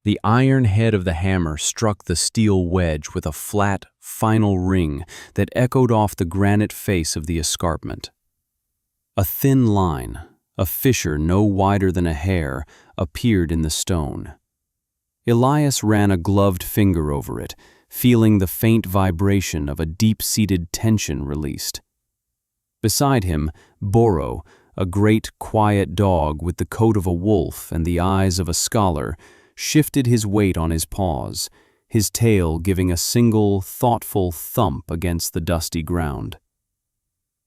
The iron head of the hammer struck the steel wedge with a flat, final ring that echoed off the granite face of the escarpment. A thin line, a fissure no wider than a hair, appeared in the stone. Elias ran a gloved finger over it, feeling the faint vibration of a deep-seated tension released. Beside him, Boro, a great, quiet dog with the coat of a wolf and the eyes of a scholar, shifted his weight on his paws, his tail giving a single, thoughtful thump against the dusty ground.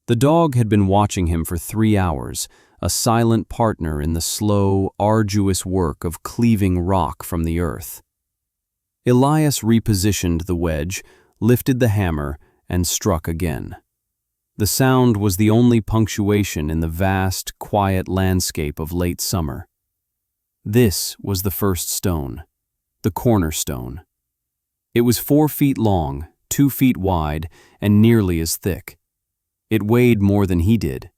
The dog had been watching him for 3 hours, a silent partner in the slow, arduous work of cleaving rock from the earth. Elias repositioned the wedge, lifted the hammer, and struck again. The sound was the only punctuation in the vast, quiet landscape of late summer. This was the first stone, the cornerstone. It was 4 feet long, 2 feet wide, and nearly as thick. It weighed more than he did.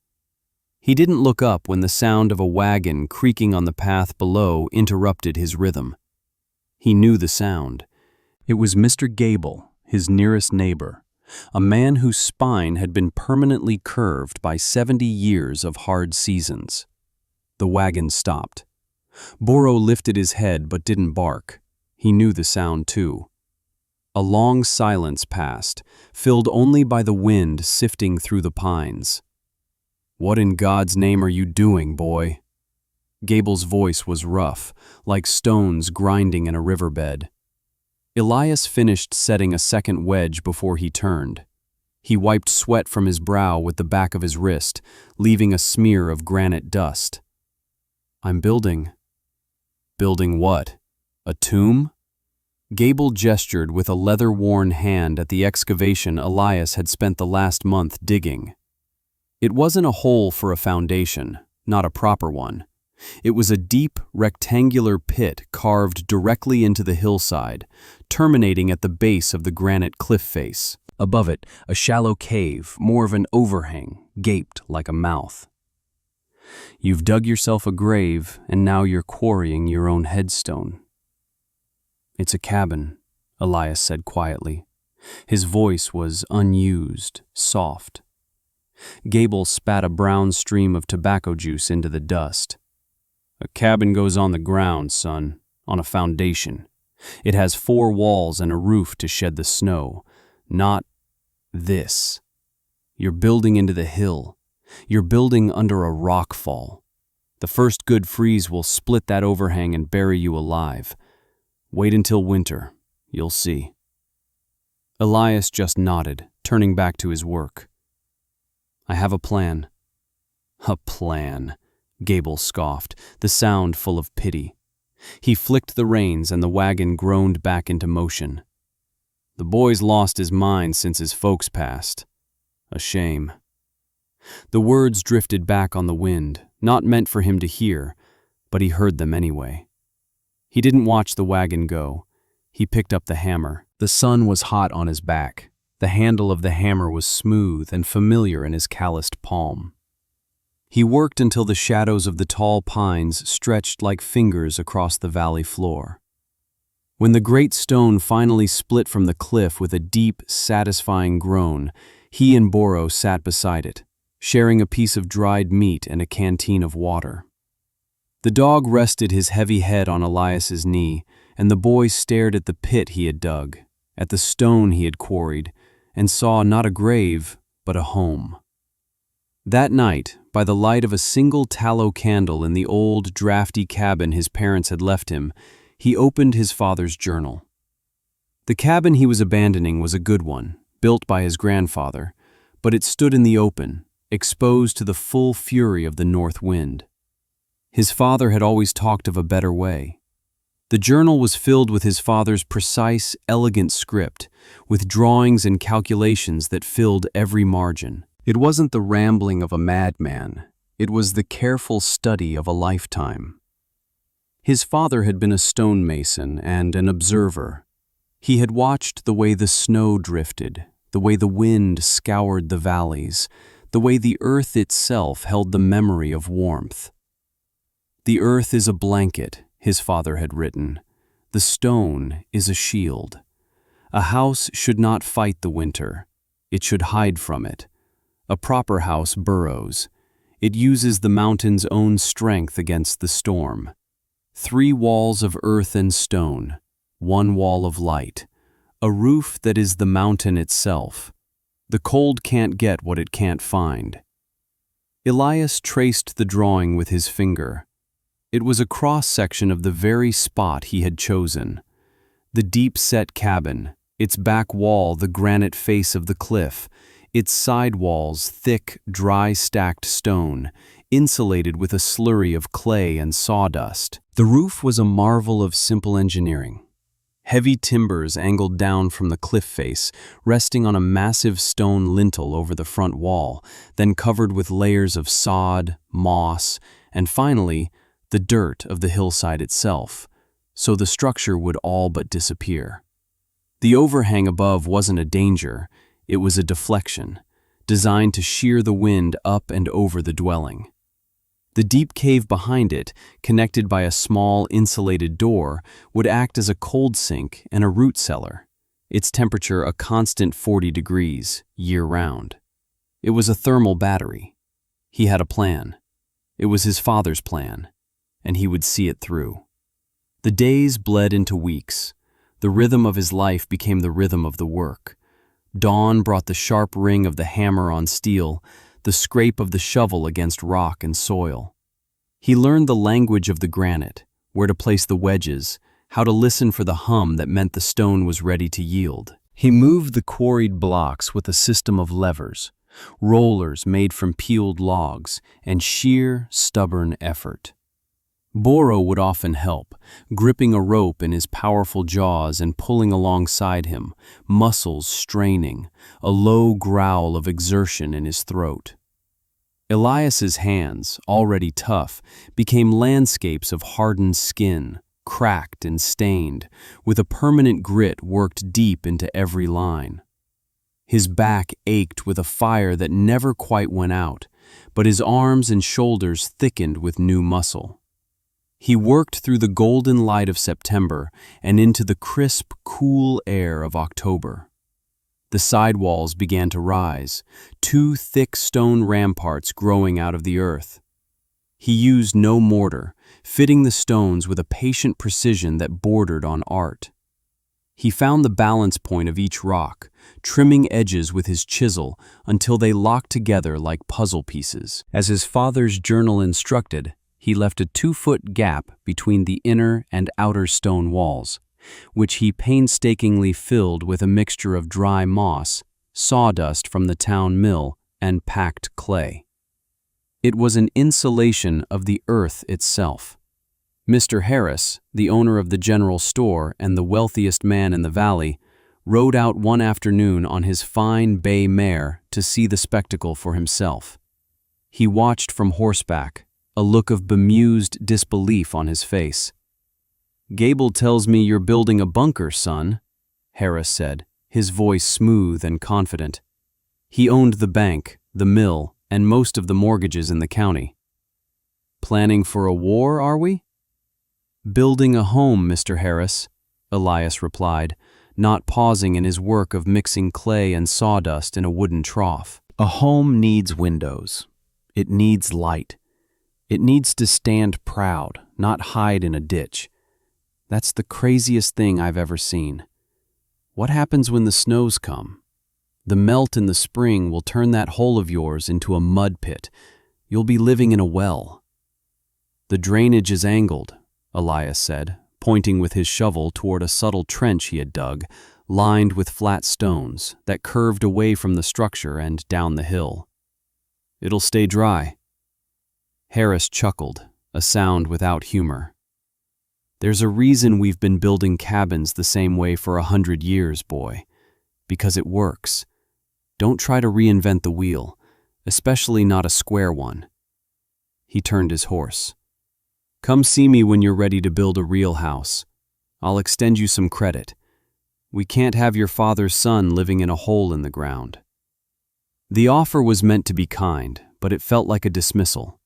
He didn't look up when the sound of a wagon creaking on the path below interrupted his rhythm. He knew the sound. It was Mr. Gable, his nearest neighbor, a man whose spine had been permanently curved by 70 years of hard seasons. The wagon stopped. Boro lifted his head but didn't bark. He knew the sound too. A long silence passed, filled only by the wind sifting through the pines. "What in God's name are you doing, boy?" Gable's voice was rough, like stones grinding in a riverbed. Elias finished setting a second wedge before he turned. He wiped sweat from his brow with the back of his wrist, leaving a smear of granite dust. "I'm building." "Building what? A tomb?" Gable gestured with a leather-worn hand at the excavation Elias had spent the last month digging. It wasn't a hole for a foundation, not a proper one. It was a deep, rectangular pit carved directly into the hillside, terminating at the base of the granite cliff face. Above it, a shallow cave, more of an overhang, gaped like a mouth. "You've dug yourself a grave, and now you're quarrying your own headstone." "It's a cabin," Elias said quietly. His voice was unused, soft. Gable spat a brown stream of tobacco juice into the dust. "A cabin goes on the ground, son, on a foundation. It has 4 walls and a roof to shed the snow. Not this. You're building into the hill. You're building under a rock fall. The first good freeze will split that overhang and bury you alive. Wait until winter. You'll see." Elias just nodded, turning back to his work. "I have a plan." "A plan," Gable scoffed, the sound full of pity. He flicked the reins and the wagon groaned back into motion. "The boy's lost his mind since his folks passed. A shame." The words drifted back on the wind, not meant for him to hear, but he heard them anyway. He didn't watch the wagon go. He picked up the hammer. The sun was hot on his back. The handle of the hammer was smooth and familiar in his calloused palm. He worked until the shadows of the tall pines stretched like fingers across the valley floor. When the great stone finally split from the cliff with a deep, satisfying groan, he and Boro sat beside it, sharing a piece of dried meat and a canteen of water. The dog rested his heavy head on Elias's knee, and the boy stared at the pit he had dug, at the stone he had quarried, and saw not a grave, but a home. That night, by the light of a single tallow candle in the old, drafty cabin his parents had left him, he opened his father's journal. The cabin he was abandoning was a good one, built by his grandfather, but it stood in the open, exposed to the full fury of the north wind. His father had always talked of a better way. The journal was filled with his father's precise, elegant script, with drawings and calculations that filled every margin. It wasn't the rambling of a madman. It was the careful study of a lifetime. His father had been a stonemason and an observer. He had watched the way the snow drifted, the way the wind scoured the valleys, the way the earth itself held the memory of warmth. "The earth is a blanket," his father had written. The stone is a shield. A house should not fight the winter. It should hide from it. A proper house burrows. It uses the mountain's own strength against the storm. 3 walls of earth and stone, 1 wall of light. A roof that is the mountain itself. The cold can't get what it can't find. Elias traced the drawing with his finger. It was a cross-section of the very spot he had chosen. The deep-set cabin, its back wall the granite face of the cliff, its side walls thick, dry-stacked stone, insulated with a slurry of clay and sawdust. The roof was a marvel of simple engineering. Heavy timbers angled down from the cliff face, resting on a massive stone lintel over the front wall, then covered with layers of sod, moss, and finally, the dirt of the hillside itself, so the structure would all but disappear. The overhang above wasn't a danger, it was a deflection, designed to shear the wind up and over the dwelling. The deep cave behind it, connected by a small insulated door, would act as a cold sink and a root cellar, its temperature a constant 40 degrees, year-round. It was a thermal battery. He had a plan. It was his father's plan, and he would see it through. The days bled into weeks. The rhythm of his life became the rhythm of the work. Dawn brought the sharp ring of the hammer on steel, the scrape of the shovel against rock and soil. He learned the language of the granite, where to place the wedges, how to listen for the hum that meant the stone was ready to yield. He moved the quarried blocks with a system of levers, rollers made from peeled logs, and sheer, stubborn effort. Boro would often help, gripping a rope in his powerful jaws and pulling alongside him, muscles straining, a low growl of exertion in his throat. Elias's hands, already tough, became landscapes of hardened skin, cracked and stained, with a permanent grit worked deep into every line. His back ached with a fire that never quite went out, but his arms and shoulders thickened with new muscle. He worked through the golden light of September and into the crisp, cool air of October. The sidewalls began to rise, 2 thick stone ramparts growing out of the earth. He used no mortar, fitting the stones with a patient precision that bordered on art. He found the balance point of each rock, trimming edges with his chisel until they locked together like puzzle pieces. As his father's journal instructed, he left a 2-foot gap between the inner and outer stone walls, which he painstakingly filled with a mixture of dry moss, sawdust from the town mill, and packed clay. It was an insulation of the earth itself. Mr. Harris, the owner of the general store and the wealthiest man in the valley, rode out one afternoon on his fine bay mare to see the spectacle for himself. He watched from horseback, a look of bemused disbelief on his face. "Gable tells me you're building a bunker, son," Harris said, his voice smooth and confident. He owned the bank, the mill, and most of the mortgages in the county. "Planning for a war, are we?" "Building a home, Mr. Harris," Elias replied, not pausing in his work of mixing clay and sawdust in a wooden trough. "A home needs windows. It needs light. It needs to stand proud, not hide in a ditch. That's the craziest thing I've ever seen. What happens when the snows come? The melt in the spring will turn that hole of yours into a mud pit. You'll be living in a well." "The drainage is angled," Elias said, pointing with his shovel toward a subtle trench he had dug, lined with flat stones that curved away from the structure and down the hill. "It'll stay dry." Harris chuckled, a sound without humor. "There's a reason we've been building cabins the same way for 100 years, boy. Because it works. Don't try to reinvent the wheel, especially not a square one." He turned his horse. "Come see me when you're ready to build a real house. I'll extend you some credit. We can't have your father's son living in a hole in the ground." The offer was meant to be kind, but it felt like a dismissal.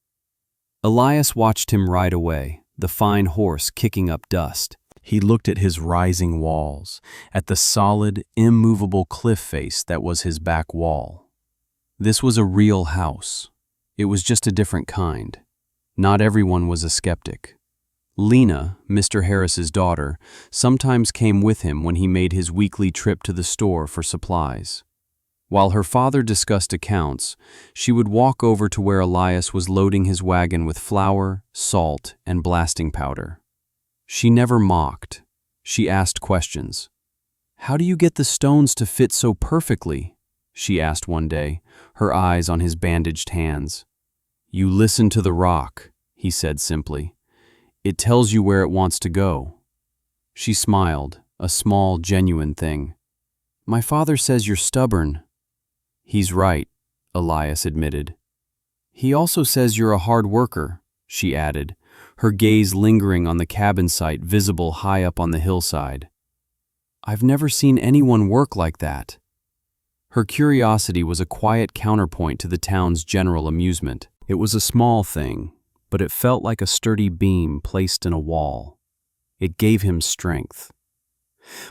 Elias watched him ride away, the fine horse kicking up dust. He looked at his rising walls, at the solid, immovable cliff face that was his back wall. This was a real house. It was just a different kind. Not everyone was a skeptic. Lena, Mr. Harris's daughter, sometimes came with him when he made his weekly trip to the store for supplies. While her father discussed accounts, she would walk over to where Elias was loading his wagon with flour, salt, and blasting powder. She never mocked. She asked questions. "How do you get the stones to fit so perfectly?" she asked one day, her eyes on his bandaged hands. "You listen to the rock," he said simply. "It tells you where it wants to go." She smiled, a small, genuine thing. "My father says you're stubborn." "He's right," Elias admitted. "He also says you're a hard worker," she added, her gaze lingering on the cabin site visible high up on the hillside. "I've never seen anyone work like that." Her curiosity was a quiet counterpoint to the town's general amusement. It was a small thing, but it felt like a sturdy beam placed in a wall. It gave him strength.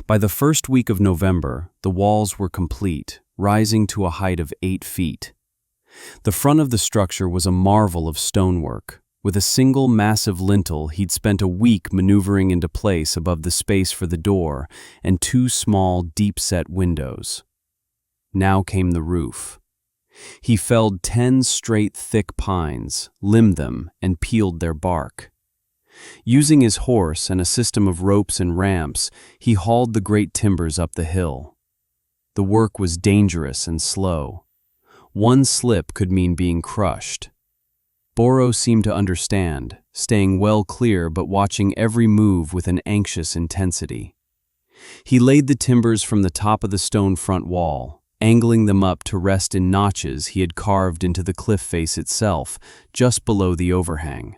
By the first week of November, the walls were complete, rising to a height of 8 feet. The front of the structure was a marvel of stonework. With a single massive lintel, he'd spent a week maneuvering into place above the space for the door and 2 small, deep-set windows. Now came the roof. He felled 10 straight thick pines, limbed them, and peeled their bark. Using his horse and a system of ropes and ramps, he hauled the great timbers up the hill. The work was dangerous and slow. One slip could mean being crushed. Boro seemed to understand, staying well clear but watching every move with an anxious intensity. He laid the timbers from the top of the stone front wall, angling them up to rest in notches he had carved into the cliff face itself, just below the overhang.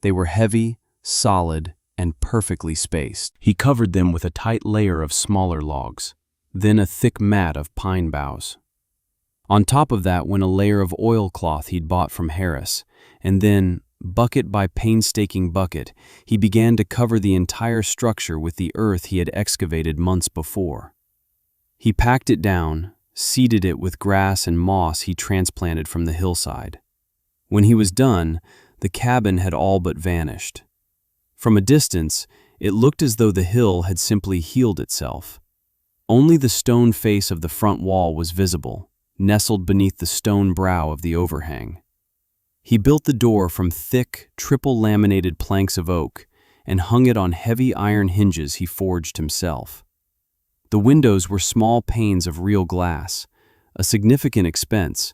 They were heavy, solid, and perfectly spaced. He covered them with a tight layer of smaller logs, then a thick mat of pine boughs. On top of that went a layer of oilcloth he'd bought from Harris, and then, bucket by painstaking bucket, he began to cover the entire structure with the earth he had excavated months before. He packed it down, seeded it with grass and moss he transplanted from the hillside. When he was done, the cabin had all but vanished. From a distance, it looked as though the hill had simply healed itself. Only the stone face of the front wall was visible, nestled beneath the stone brow of the overhang. He built the door from thick, triple-laminated planks of oak and hung it on heavy iron hinges he forged himself. The windows were small panes of real glass, a significant expense,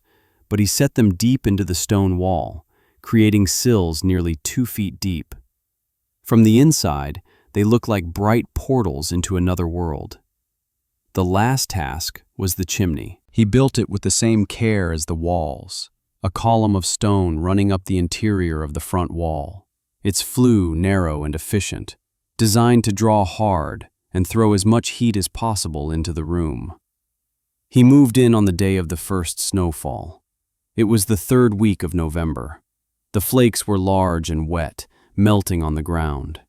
but he set them deep into the stone wall, creating sills nearly 2 feet deep. From the inside, they looked like bright portals into another world. The last task was the chimney. He built it with the same care as the walls, a column of stone running up the interior of the front wall, its flue narrow and efficient, designed to draw hard and throw as much heat as possible into the room. He moved in on the day of the first snowfall. It was the 3rd week of November. The flakes were large and wet, melting on the ground.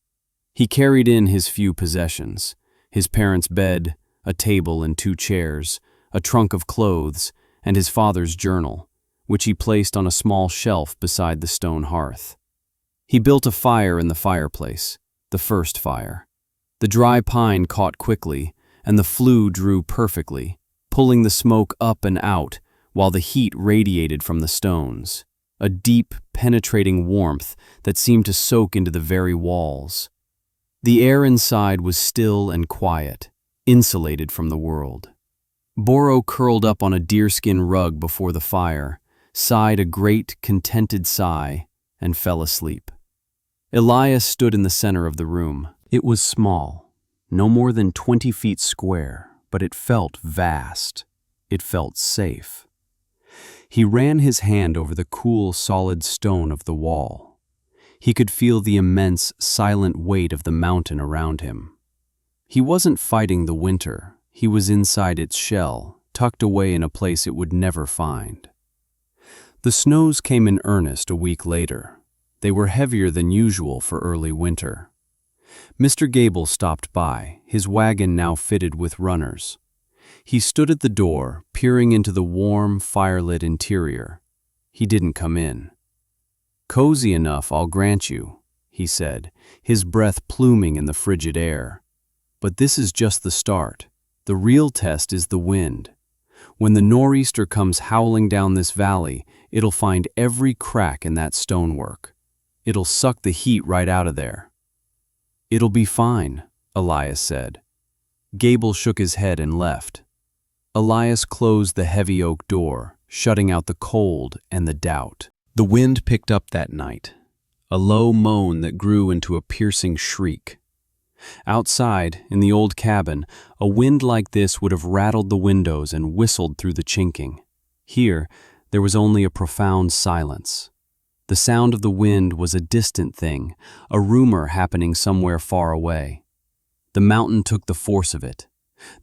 He carried in his few possessions, his parents' bed, a table and 2 chairs, a trunk of clothes, and his father's journal, which he placed on a small shelf beside the stone hearth. He built a fire in the fireplace, the first fire. The dry pine caught quickly, and the flue drew perfectly, pulling the smoke up and out while the heat radiated from the stones, a deep, penetrating warmth that seemed to soak into the very walls. The air inside was still and quiet, insulated from the world. Boro curled up on a deerskin rug before the fire, sighed a great, contented sigh, and fell asleep. Elias stood in the center of the room. It was small, no more than 20 feet square, but it felt vast. It felt safe. He ran his hand over the cool, solid stone of the wall. He could feel the immense, silent weight of the mountain around him. He wasn't fighting the winter. He was inside its shell, tucked away in a place it would never find. The snows came in earnest a week later. They were heavier than usual for early winter. Mr. Gable stopped by, his wagon now fitted with runners. He stood at the door, peering into the warm, firelit interior. He didn't come in. "Cozy enough, I'll grant you," he said, his breath pluming in the frigid air. "But this is just the start. The real test is the wind. When the nor'easter comes howling down this valley, it'll find every crack in that stonework. It'll suck the heat right out of there." "It'll be fine," Elias said. Gable shook his head and left. Elias closed the heavy oak door, shutting out the cold and the doubt. The wind picked up that night, a low moan that grew into a piercing shriek. Outside, in the old cabin, a wind like this would have rattled the windows and whistled through the chinking. Here, there was only a profound silence. The sound of the wind was a distant thing, a rumor happening somewhere far away. The mountain took the force of it.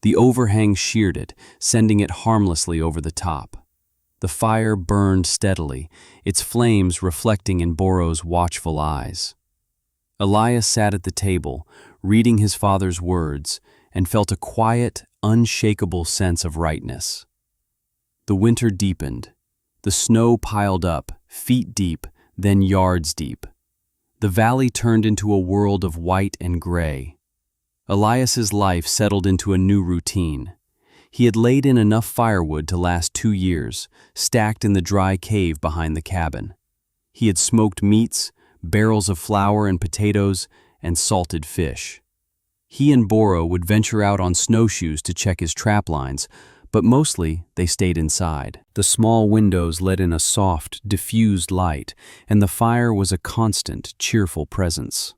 The overhang sheared it, sending it harmlessly over the top. The fire burned steadily, its flames reflecting in Boro's watchful eyes. Elias sat at the table, reading his father's words, and felt a quiet, unshakable sense of rightness. The winter deepened. The snow piled up, feet deep, then yards deep. The valley turned into a world of white and gray. Elias's life settled into a new routine. He had laid in enough firewood to last 2 years, stacked in the dry cave behind the cabin. He had smoked meats, barrels of flour and potatoes, and salted fish. He and Boro would venture out on snowshoes to check his trap lines, but mostly they stayed inside. The small windows let in a soft, diffused light, and the fire was a constant, cheerful presence.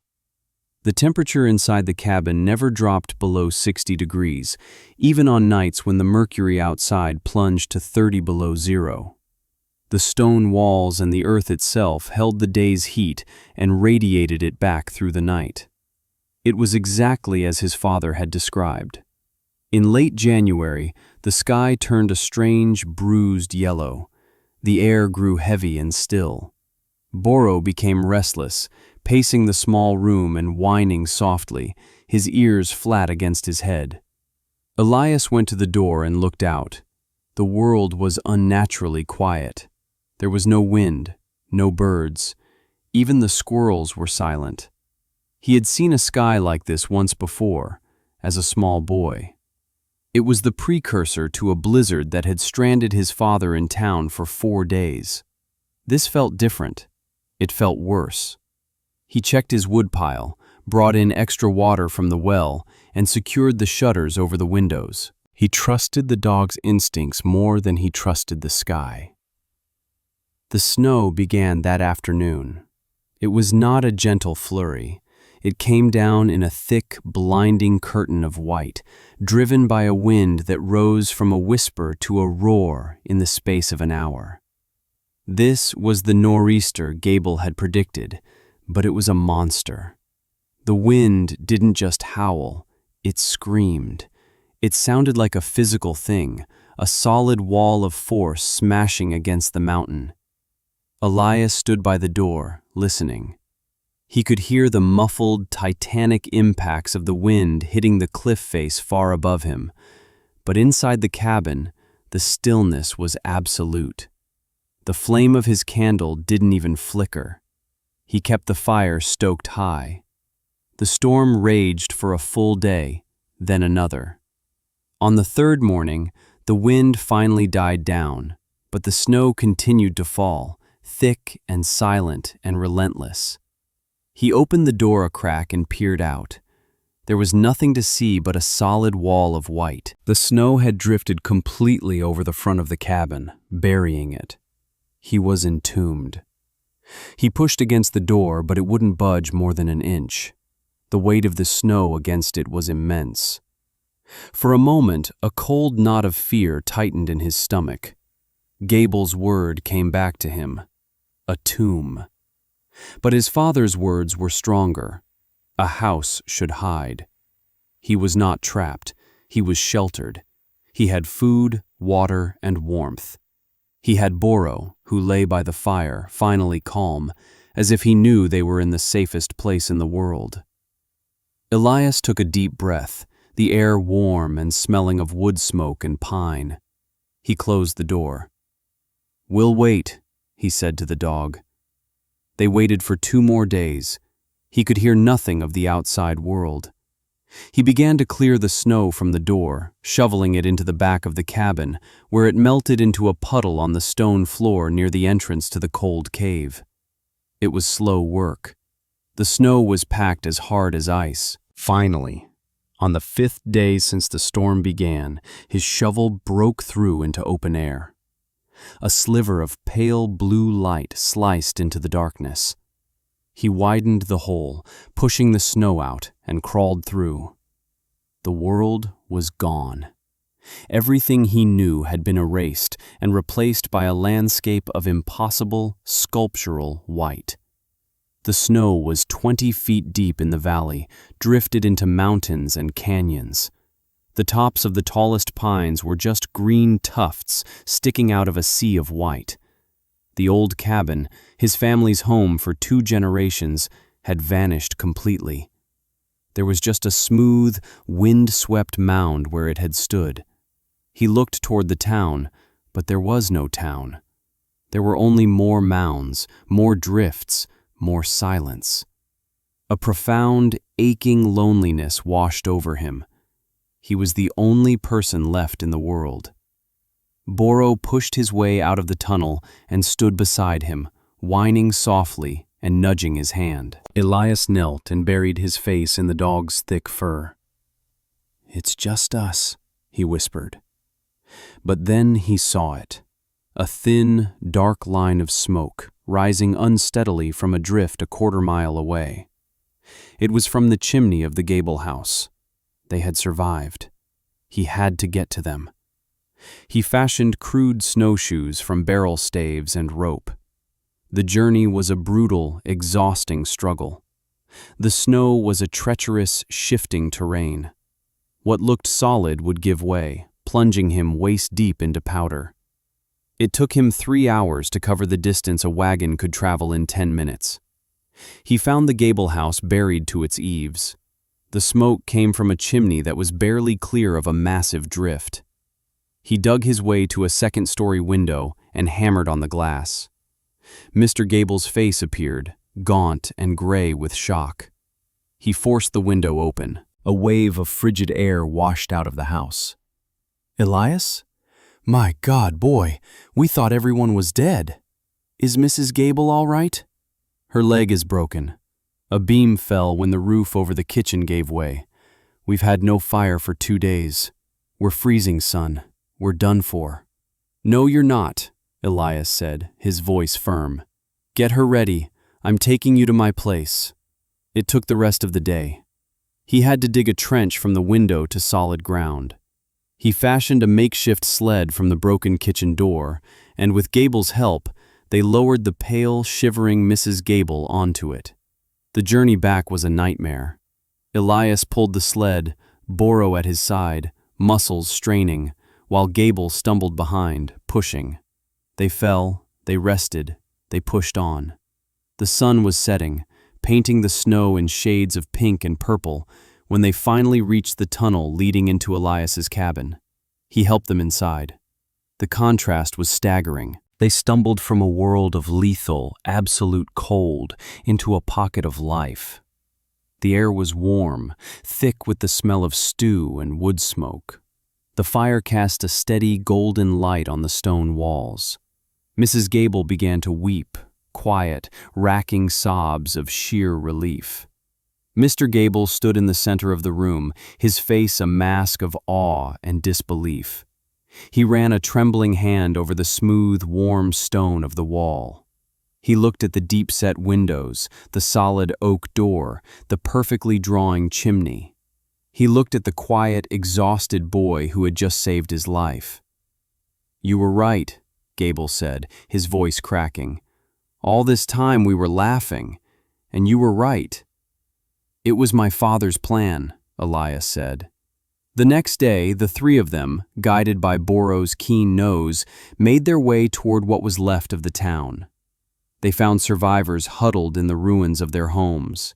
The temperature inside the cabin never dropped below 60 degrees, even on nights when the mercury outside plunged to 30 below zero. The stone walls and the earth itself held the day's heat and radiated it back through the night. It was exactly as his father had described. In late January, the sky turned a strange, bruised yellow. The air grew heavy and still. Boro became restless, pacing the small room and whining softly, his ears flat against his head. Elias went to the door and looked out. The world was unnaturally quiet. There was no wind, no birds. Even the squirrels were silent. He had seen a sky like this once before, as a small boy. It was the precursor to a blizzard that had stranded his father in town for 4 days. This felt different. It felt worse. He checked his woodpile, brought in extra water from the well, and secured the shutters over the windows. He trusted the dog's instincts more than he trusted the sky. The snow began that afternoon. It was not a gentle flurry. It came down in a thick, blinding curtain of white, driven by a wind that rose from a whisper to a roar in the space of an hour. This was the nor'easter Gable had predicted, but it was a monster. The wind didn't just howl, it screamed. It sounded like a physical thing, a solid wall of force smashing against the mountain. Elias stood by the door, listening. He could hear the muffled, titanic impacts of the wind hitting the cliff face far above him, but inside the cabin, the stillness was absolute. The flame of his candle didn't even flicker. He kept the fire stoked high. The storm raged for a full day, then another. On the third morning, the wind finally died down, but the snow continued to fall, thick and silent and relentless. He opened the door a crack and peered out. There was nothing to see but a solid wall of white. The snow had drifted completely over the front of the cabin, burying it. He was entombed. He pushed against the door, but it wouldn't budge more than an inch. The weight of the snow against it was immense. For a moment, a cold knot of fear tightened in his stomach. Gable's word came back to him. A tomb. But his father's words were stronger. A house should hide. He was not trapped. He was sheltered. He had food, water, and warmth. He had Boro, who lay by the fire, finally calm, as if he knew they were in the safest place in the world. Elias took a deep breath, the air warm and smelling of wood smoke and pine. He closed the door. "We'll wait," he said to the dog. They waited for 2 more days. He could hear nothing of the outside world. He began to clear the snow from the door, shoveling it into the back of the cabin, where it melted into a puddle on the stone floor near the entrance to the cold cave. It was slow work. The snow was packed as hard as ice. Finally, on the 5th day since the storm began, his shovel broke through into open air. A sliver of pale blue light sliced into the darkness. He widened the hole, pushing the snow out, and crawled through. The world was gone. Everything he knew had been erased and replaced by a landscape of impossible, sculptural white. The snow was 20 feet deep in the valley, drifted into mountains and canyons. The tops of the tallest pines were just green tufts sticking out of a sea of white. The old cabin, his family's home for 2 generations, had vanished completely. There was just a smooth, wind-swept mound where it had stood. He looked toward the town, but there was no town. There were only more mounds, more drifts, more silence. A profound, aching loneliness washed over him. He was the only person left in the world. Boro pushed his way out of the tunnel and stood beside him, whining softly and nudging his hand. Elias knelt and buried his face in the dog's thick fur. "It's just us," he whispered. But then he saw it. A thin, dark line of smoke, rising unsteadily from a drift a 1/4 mile away. It was from the chimney of the gable house. They had survived. He had to get to them. He fashioned crude snowshoes from barrel staves and rope. The journey was a brutal, exhausting struggle. The snow was a treacherous, shifting terrain. What looked solid would give way, plunging him waist-deep into powder. It took him 3 hours to cover the distance a wagon could travel in 10 minutes. He found the gable house buried to its eaves. The smoke came from a chimney that was barely clear of a massive drift. He dug his way to a 2nd-story window and hammered on the glass. Mr. Gable's face appeared, gaunt and gray with shock. He forced the window open. A wave of frigid air washed out of the house. "Elias? My God, boy, we thought everyone was dead. Is Mrs. Gable all right?" "Her leg is broken. A beam fell when the roof over the kitchen gave way. We've had no fire for 2 days. We're freezing, son. We're done for." "No, you're not," Elias said, his voice firm. "Get her ready. I'm taking you to my place." It took the rest of the day. He had to dig a trench from the window to solid ground. He fashioned a makeshift sled from the broken kitchen door, and with Gable's help, they lowered the pale, shivering Mrs. Gable onto it. The journey back was a nightmare. Elias pulled the sled, Boro at his side, muscles straining, while Gable stumbled behind, pushing. They fell, they rested, they pushed on. The sun was setting, painting the snow in shades of pink and purple, when they finally reached the tunnel leading into Elias's cabin. He helped them inside. The contrast was staggering. They stumbled from a world of lethal, absolute cold into a pocket of life. The air was warm, thick with the smell of stew and wood smoke. The fire cast a steady golden light on the stone walls. Mrs. Gable began to weep, quiet, racking sobs of sheer relief. Mr. Gable stood in the center of the room, his face a mask of awe and disbelief. He ran a trembling hand over the smooth, warm stone of the wall. He looked at the deep-set windows, the solid oak door, the perfectly drawing chimney. He looked at the quiet, exhausted boy who had just saved his life. "You were right," Gable said, his voice cracking. "All this time we were laughing, and you were right." "It was my father's plan," Elias said. The next day, the 3 of them, guided by Boro's keen nose, made their way toward what was left of the town. They found survivors huddled in the ruins of their homes.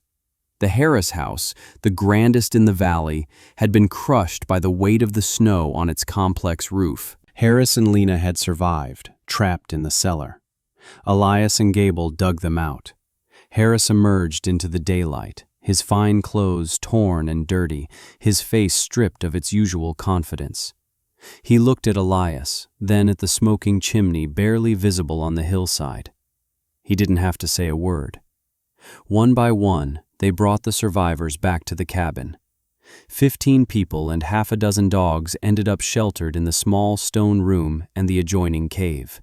The Harris house, the grandest in the valley, had been crushed by the weight of the snow on its complex roof. Harris and Lena had survived, trapped in the cellar. Elias and Gable dug them out. Harris emerged into the daylight, his fine clothes torn and dirty, his face stripped of its usual confidence. He looked at Elias, then at the smoking chimney barely visible on the hillside. He didn't have to say a word. One by one, they brought the survivors back to the cabin. 15 people and half a dozen dogs ended up sheltered in the small stone room and the adjoining cave.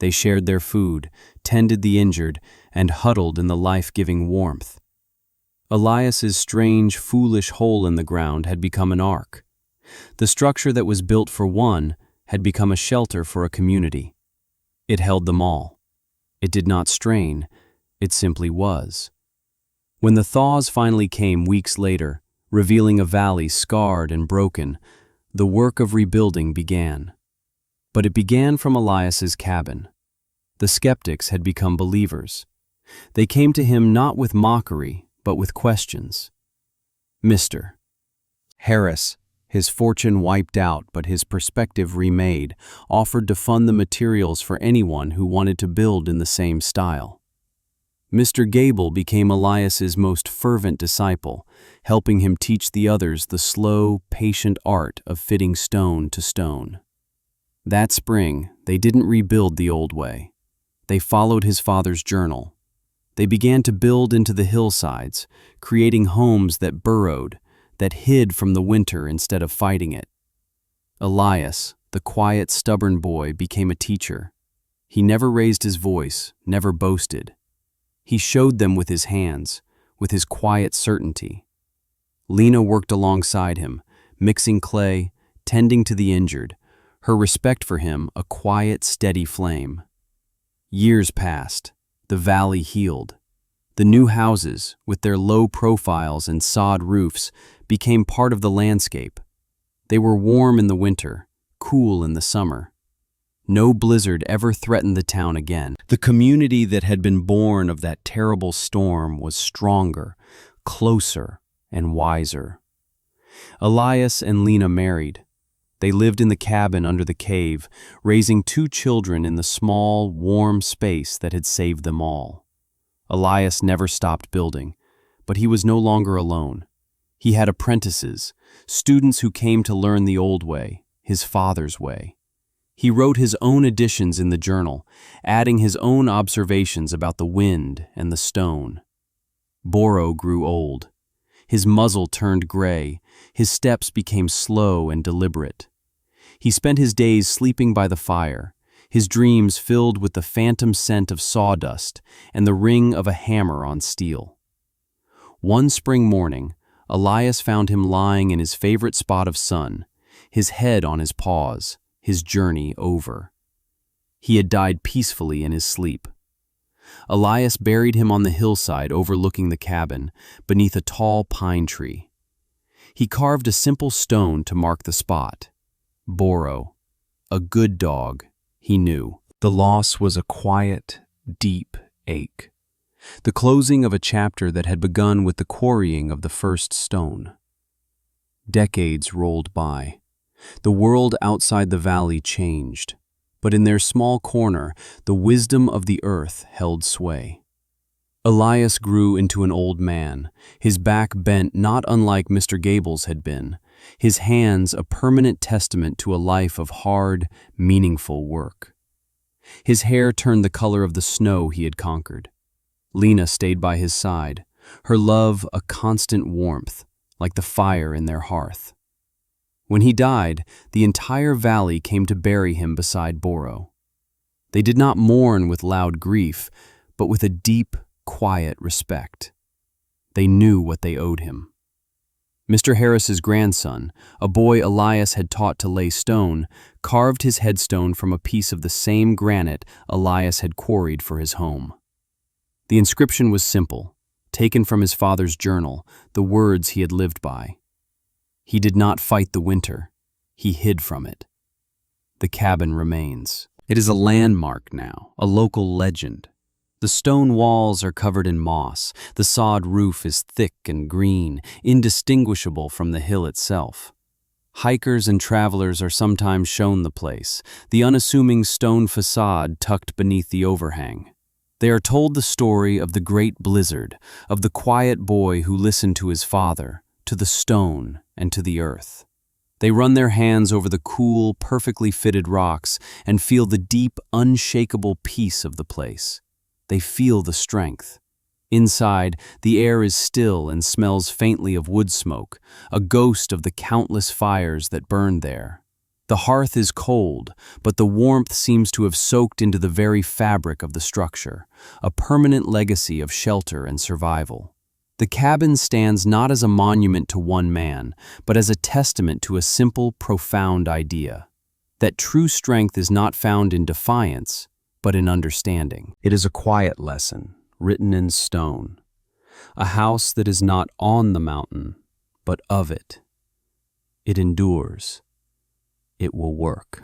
They shared their food, tended the injured, and huddled in the life-giving warmth. Elias's strange, foolish hole in the ground had become an ark. The structure that was built for one had become a shelter for a community. It held them all. It did not strain, it simply was. When the thaws finally came weeks later, revealing a valley scarred and broken, the work of rebuilding began. But it began from Elias's cabin. The skeptics had become believers. They came to him not with mockery, but with questions. Mr. Harris, his fortune wiped out but his perspective remade, offered to fund the materials for anyone who wanted to build in the same style. Mr. Gable became Elias's most fervent disciple, helping him teach the others the slow, patient art of fitting stone to stone. That spring, they didn't rebuild the old way. They followed his father's journal. They began to build into the hillsides, creating homes that burrowed, that hid from the winter instead of fighting it. Elias, the quiet, stubborn boy, became a teacher. He never raised his voice, never boasted. He showed them with his hands, with his quiet certainty. Lena worked alongside him, mixing clay, tending to the injured, her respect for him a quiet, steady flame. Years passed. The valley healed. The new houses, with their low profiles and sod roofs, became part of the landscape. They were warm in the winter, cool in the summer. No blizzard ever threatened the town again. The community that had been born of that terrible storm was stronger, closer, and wiser. Elias and Lena married. They lived in the cabin under the cave, raising 2 children in the small, warm space that had saved them all. Elias never stopped building, but he was no longer alone. He had apprentices, students who came to learn the old way, his father's way. He wrote his own additions in the journal, adding his own observations about the wind and the stone. Boro grew old. His muzzle turned gray, his steps became slow and deliberate. He spent his days sleeping by the fire, his dreams filled with the phantom scent of sawdust and the ring of a hammer on steel. One spring morning, Elias found him lying in his favorite spot of sun, his head on his paws, his journey over. He had died peacefully in his sleep. Elias buried him on the hillside overlooking the cabin, beneath a tall pine tree. He carved a simple stone to mark the spot. Boro, a good dog, he knew. The loss was a quiet, deep ache. The closing of a chapter that had begun with the quarrying of the first stone. Decades rolled by. The world outside the valley changed, but in their small corner, the wisdom of the earth held sway. Elias grew into an old man, his back bent not unlike Mr. Gable's had been, his hands a permanent testament to a life of hard, meaningful work. His hair turned the color of the snow he had conquered. Lena stayed by his side, her love a constant warmth, like the fire in their hearth. When he died, the entire valley came to bury him beside Boro. They did not mourn with loud grief, but with a deep, quiet respect. They knew what they owed him. Mr. Harris's grandson, a boy Elias had taught to lay stone, carved his headstone from a piece of the same granite Elias had quarried for his home. The inscription was simple, taken from his father's journal, the words he had lived by. He did not fight the winter, he hid from it. The cabin remains. It is a landmark now, a local legend. The stone walls are covered in moss, the sod roof is thick and green, indistinguishable from the hill itself. Hikers and travelers are sometimes shown the place, the unassuming stone facade tucked beneath the overhang. They are told the story of the great blizzard, of the quiet boy who listened to his father, to the stone, and to the earth. They run their hands over the cool, perfectly fitted rocks and feel the deep, unshakable peace of the place. They feel the strength. Inside, the air is still and smells faintly of wood smoke, a ghost of the countless fires that burned there. The hearth is cold, but the warmth seems to have soaked into the very fabric of the structure, a permanent legacy of shelter and survival. The cabin stands not as a monument to one man, but as a testament to a simple, profound idea: that true strength is not found in defiance, but in understanding. It is a quiet lesson, written in stone. A house that is not on the mountain, but of it. It endures. It will work.